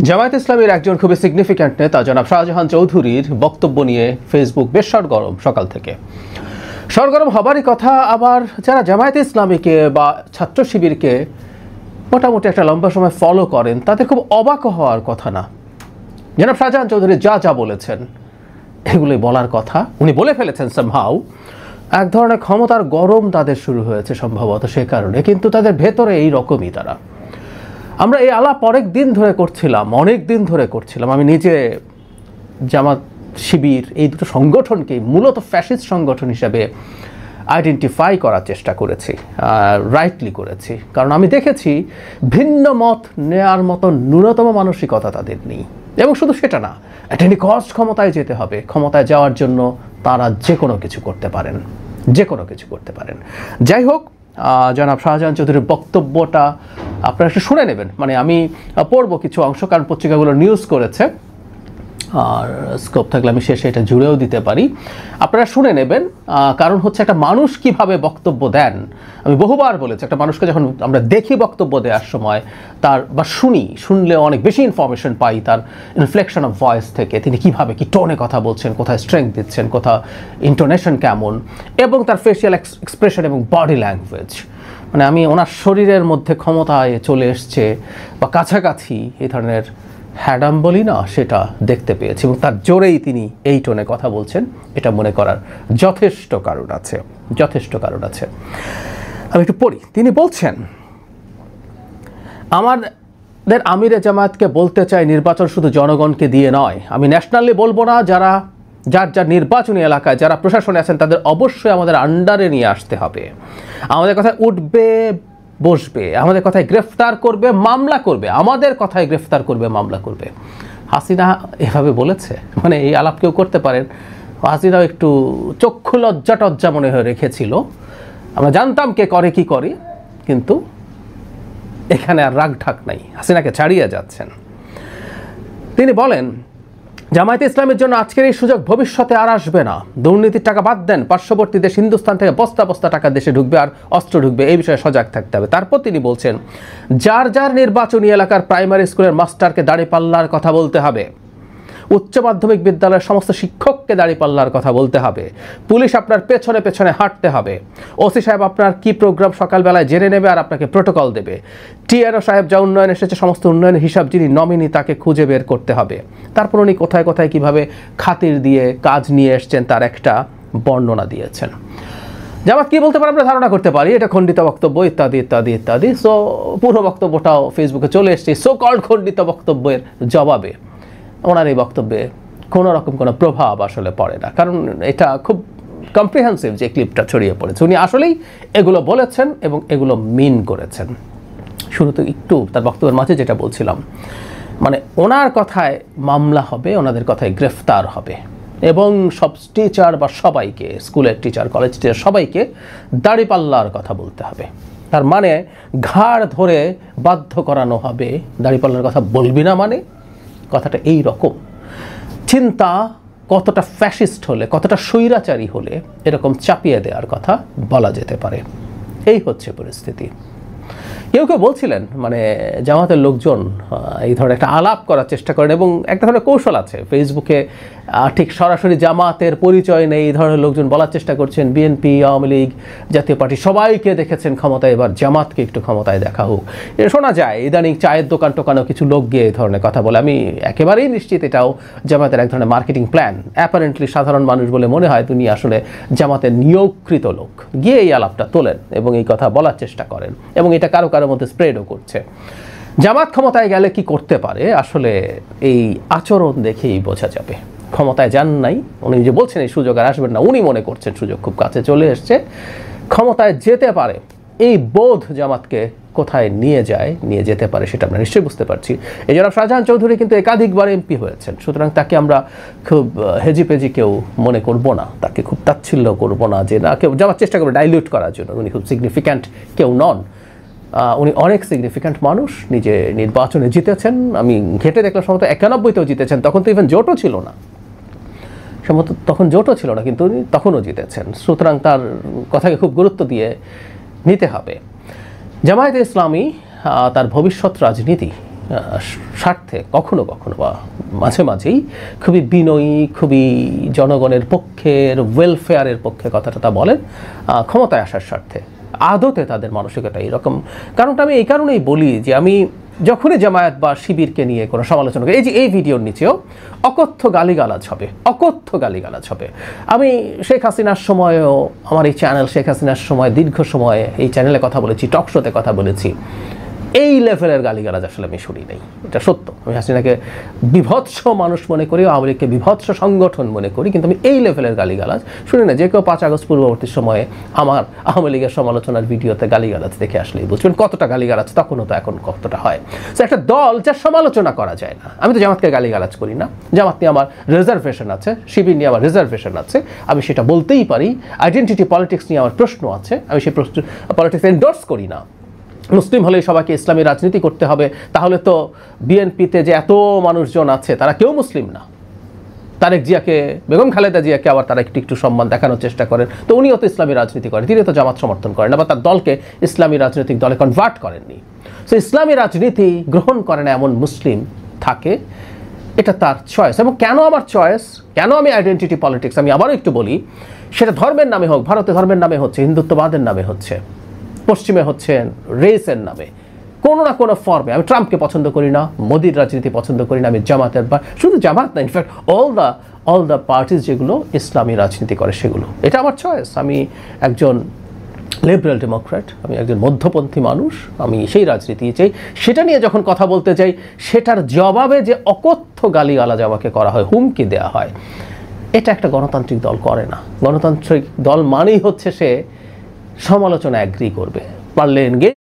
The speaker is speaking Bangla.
জামায়াত ইসলামীর একজন খুবই সিগনিফিক্যান্ট নেতা জনাব শাহজাহান চৌধুরীর বক্তব্য নিয়ে ফেসবুক বেশ সরগরম সকাল থেকে। সরগরম হবারই কথা। আবার যারা জামায়াত ইসলামীকে বা ছাত্র শিবিরকে মোটামুটি একটা লম্বা সময় ফলো করেন তাদের খুব অবাক হওয়ার কথা না। জনাব শাহজাহান চৌধুরী যা যা বলেছেন এগুলোই বলার কথা, উনি বলে ফেলেছেন সামহাউ। এক ধরনের ক্ষমতার গরম তাদের শুরু হয়েছে সম্ভবত সে কারণে, কিন্তু তাদের ভেতরে এই রকমই তারা। আমরা এই আলাপ অনেক দিন ধরে করছিলাম। আমি নিজে জামাত শিবির এই দুটো সংগঠনকে মূলত ফ্যাসিস্ট সংগঠন হিসাবে আইডেন্টিফাই করার চেষ্টা করেছি, রাইটলি করেছি। কারণ আমি দেখেছি ভিন্ন মত নেয়ার মতো ন্যূনতম মানসিকতা তাদের নেই। এবং শুধু সেটা না, অ্যাট এনি কস্ট ক্ষমতায় যেতে হবে। ক্ষমতায় যাওয়ার জন্য তারা যে কোনো কিছু করতে পারেন। যাই হোক, জনাব শাহজাহান চৌধুরীর বক্তব্যটা আপনারা একটু শুনে নেবেন। মানে আমি পড়বো কিছু অংশ, কারণ পত্রিকাগুলো নিউজ করেছে, আর স্কোপ থাকলে আমি শেষে এটা জুড়েও দিতে পারি। আপনারা শুনে নেবেন। কারণ হচ্ছে একটা মানুষ কিভাবে বক্তব্য দেন, আমি বহুবার বলেছি, একটা মানুষকে যখন আমরা দেখি বক্তব্য দেওয়ার সময় তার বা শুনলে অনেক বেশি ইনফরমেশন পাই তার ইনফ্লেকশন অফ ভয়েস থেকে, তিনি কিভাবে কি টোনে কথা বলছেন, কোথায় স্ট্রেংথ দিচ্ছেন, কোথায় ইন্টোনেশন কেমন, এবং তার ফেসিয়াল এক্সপ্রেশন এবং বডি ল্যাঙ্গুয়েজ। মানে আমি ওনার শরীরের মধ্যে ক্ষমতায় চলে এসছে বা কাছাকাছি এই ধরনের হ্যাডাম বলি না, সেটা দেখতে পেয়েছি। এবং তার জোরেই তিনি এই টোনে কথা বলছেন, এটা মনে করার যথেষ্ট কারণ আছে। আমি একটু পড়ি। তিনি বলছেন, আমাদের আমিরে জামায়াতকে বলতে চাই, নির্বাচন শুধু জনগণকে দিয়ে নয়। আমি ন্যাশনালি বলবো না, যার নির্বাচনী এলাকায় যারা প্রশাসনে আছেন তাদের অবশ্যই আমাদের আন্ডারে নিয়ে আসতে হবে। আমাদের কথায় উঠবে বসবে, আমাদের কথায় গ্রেফতার করবে, মামলা করবে, আমাদের কথায় গ্রেফতার করবে, মামলা করবে। হাসিনা এভাবে বলেছে, মানে এই আলাপ কেউ করতে পারেন। হাসিনাও একটু চক্ষু লজ্জা মনে হয়ে রেখেছিল। আমরা জানতাম কে করে কি করে, কিন্তু এখানে আর রাগ ঢাক নাই, হাসিনাকে ছাড়িয়ে যাচ্ছেন। তিনি বলেন, জামায়াত ইসলামের জন্য আজকের এই সুযোগ ভবিষ্যতে আর আসবে না। দুর্নীতির টাকা বাদ দেন, পার্শ্ববর্তী দেশ হিন্দুস্তান থেকে বস্তা বস্তা টাকা দেশে ঢুকবে আর অস্ত্র ঢুকবে, এই বিষয়ে সজাগ থাকতে হবে। তারপর তিনি বলছেন, যার নির্বাচনী এলাকার প্রাইমারি স্কুলের মাস্টারকে দাঁড়িপাল্লার কথা বলতে হবে, উচ্চ মাধ্যমিক বিদ্যালয়ের সমস্ত শিক্ষককে দাঁড়িপাল্লার কথা বলতে হবে, পুলিশ আপনার পেছনে হাঁটতে হবে, ওসি সাহেব আপনার কি প্রোগ্রাম সকালবেলায় জেনে নেবে আর আপনাকে প্রোটোকল দেবে, টিআরও সাহেব যা উন্নয়ন এসেছে সমস্ত উন্নয়নের হিসাব যিনি নমিনি তাকে খুঁজে বের করতে হবে। তারপর উনি কোথায় কিভাবে খাতির দিয়ে কাজ নিয়ে এসছেন তার একটা বর্ণনা দিয়েছেন। জামাত কি বলতে পারে আমরা ধারণা করতে পারি, এটা খণ্ডিত বক্তব্য ইত্যাদি। সো পুরো বক্তব্যটাও ফেসবুকে চলে এসছে সো কল্ড খণ্ডিত বক্তব্যের জবাবে। ওনার এই বক্তব্যে কোনো রকম কোনো প্রভাব আসলে পড়ে না, কারণ এটা খুব কম্প্রিহেন্সিভ যে ক্লিপটা ছড়িয়ে পড়েছে। উনি আসলেই এগুলো বলেছেন এবং এগুলো মিন করেছেন। শুরুতে একটু তার বক্তব্যের মাঝে যেটা বলছিলাম, মানে ওনার কথায় মামলা হবে, ওনাদের কথায় গ্রেফতার হবে, এবং সব টিচার বা সবাইকে, স্কুলের টিচার, কলেজ টিচার সবাইকে দাঁড়িপাল্লার কথা বলতে হবে। তার মানে ঘাড় ধরে বাধ্য করানো হবে, দাঁড়িপাল্লার কথা বলবি না মানে। কথাটা এই রকম। চিন্তা কতটা ফ্যাসিস্ট হলে, কতটা স্বৈরাচারী হলে এরকম চাপিয়ে দেওয়ার কথা বলা যেতে পারে। এই হচ্ছে পরিস্থিতি। কেউ বলছিলেন, মানে জামাতের লোকজন এই ধরনের একটা আলাপ করার চেষ্টা করেন, এবং একটা ধরনের কৌশল আছে ফেসবুকে, ঠিক সরাসরি জামাতের পরিচয় নেই এই ধরনের লোকজন বলার চেষ্টা করছেন, বিএনপি, আওয়ামী লীগ, জাতীয় পার্টি সবাইকে দেখেছেন ক্ষমতায়, এবার জামাতকে একটু ক্ষমতায় দেখা হোক। শোনা যায় ইদানিং চায়ের দোকানেও কিছু লোক গিয়ে এই ধরনের কথা বলে। আমি একেবারেই নিশ্চিত এটাও জামাতের এক ধরনের মার্কেটিং প্ল্যান। অ্যাপারেন্টলি সাধারণ মানুষ বলে মনে হয় তিনি আসলে জামাতের নিয়োগকৃত লোক, গিয়ে এই আলাপটা তোলেন এবং এই কথা বলার চেষ্টা করেন, এবং এটা কারো মধ্যে স্প্রেডও করছে। জামাত ক্ষমতায় গেলে কি করতে পারে আসলে এই আচরণ দেখেই বোঝা যাবে। ক্ষমতায় যান নাই, উনি যে বলছেন এই সুযোগ আর আসবেন না, উনি মনে করছেন সুযোগ খুব কাছে চলে এসছে, ক্ষমতায় যেতে পারে। এই বোধ জামাতকে কোথায় নিয়ে যেতে পারে সেটা আমরা নিশ্চয়ই বুঝতে পারছি। এই জনাব শাহজাহান চৌধুরী কিন্তু একাধিকবার এমপি হয়েছেন, সুতরাং তাকে আমরা খুব হেজিপেজি কেউ মনে করব না, তাকে খুব তাচ্ছিল্য করব না, যে না কেউ জামাত চেষ্টা করবে ডাইলিউট করার জন্য। উনি খুব সিগনিফিক্যান্ট কেউ নন, উনি অনেক সিগনিফিক্যান্ট মানুষ, নিজে নির্বাচনে জিতেছেন। আমি ঘেটে দেখলাম সম্ভবত 91তেও জিতেছেন, তখন তো ইভেন জোটও ছিল না, কিন্তু উনি তখনও জিতেছেন। সুতরাং তার কথাকে খুব গুরুত্ব দিয়ে নিতে হবে। জামায়াতে ইসলামী তার ভবিষ্যৎ রাজনীতি স্বার্থে কখনো কখনো বা মাঝে মাঝেই খুবই বিনয়ী, খুবই জনগণের পক্ষের, ওয়েলফেয়ারের পক্ষে কথাটা বলেন ক্ষমতায় আসার স্বার্থে। আদতে তাদের মানসিকতা এইরকম। কারণটা আমি এই কারণেই বলি যে আমি যখনই জামায়াত বা শিবিরকে নিয়ে কোনো সমালোচনা করি, এই যে এই ভিডিওর নিচেও অকথ্য গালিগালাজ হবে, অকথ্য গালিগালাজ হবে। আমি শেখ হাসিনার সময়ও আমার এই চ্যানেল, শেখ হাসিনার সময় দীর্ঘ সময় এই চ্যানেলে কথা বলেছি, টক শোতে কথা বলেছি, এই লেভেলের গালিগালাজ আসলে আমি শুনি নাই, এটা সত্য। আমি হাসিনাকে বিভৎস মানুষ মনে করি, আওয়ামী লীগকে বিভৎস সংগঠন মনে করি, কিন্তু আমি এই লেভেলের গালিগালাজ শুনি না। যে কেউ 5 আগস্ট পূর্ববর্তী সময়ে আমার আওয়ামী লীগের সমালোচনার ভিডিওতে গালিগালাজ দেখে আসলেই বুঝবেন কতটা গালিগালাজ তখনও, তো এখন কতটা হয়। তো একটা দল যার সমালোচনা করা যায় না, আমি তো জামাতকে গালিগালাজ করি না, জামাত নিয়ে আমার রিজার্ভেশন আছে, শিবির নিয়ে আমার রিজার্ভেশন আছে, আমি সেটা বলতেই পারি। আইডেন্টিটি পলিটিক্স নিয়ে আমার প্রশ্ন আছে, আমি সেই পলিটিক্স এন্ডোর্স করি না। মুসলিম হলে সবাইকে ইসলামী রাজনীতি করতে হবে, তাহলে তো বিএনপিতে যে এত মানুষজন আছে তারা কেউ মুসলিম না। তারেক জিয়াকে, বেগম খালেদা জিয়াকে আবার তারা একটু একটু সম্মান দেখানোর চেষ্টা করেন, তো উনিও তো ইসলামী রাজনীতি করেন, তিনি তো জামাত সমর্থন করেন না বা তার দলকে ইসলামী রাজনৈতিক দলে কনভার্ট করেননি। সো ইসলামী রাজনীতি গ্রহণ করে না এমন মুসলিম থাকে, এটা তার চয়েস। এবং কেন আমার চয়েস, কেন আমি আইডেন্টিটি পলিটিক্স, আমি আবারও একটু বলি, সেটা ধর্মের নামে হোক, ভারতে ধর্মের নামে হচ্ছে, হিন্দুত্ববাদের নামে হচ্ছে, পশ্চিমে হচ্ছে রেসের নামে, কোনো না কোনো ফর্মে। আমি ট্রাম্পকে পছন্দ করি না, মোদির রাজনীতি পছন্দ করি না, আমি জামাতের, বা শুধু জামাত না, ইনফ্যাক্ট অল দ্য পার্টিস যেগুলো ইসলামী রাজনীতি করে সেগুলো, এটা আমার চয়েস। আমি একজন লিবারেল ডেমোক্র্যাট, আমি একজন মধ্যপন্থী মানুষ, আমি সেই রাজনীতি চাই। সেটা নিয়ে যখন কথা বলতে চাই, সেটার জবাবে যে অকথ্য গালিগালাজ আমাকে করা হয়, হুমকি দেওয়া হয়, এটা একটা গণতান্ত্রিক দল করে না। গণতান্ত্রিক দল মানেই হচ্ছে সে সমালোচনা অ্যাগ্রি করবে, পারলে এনগেজ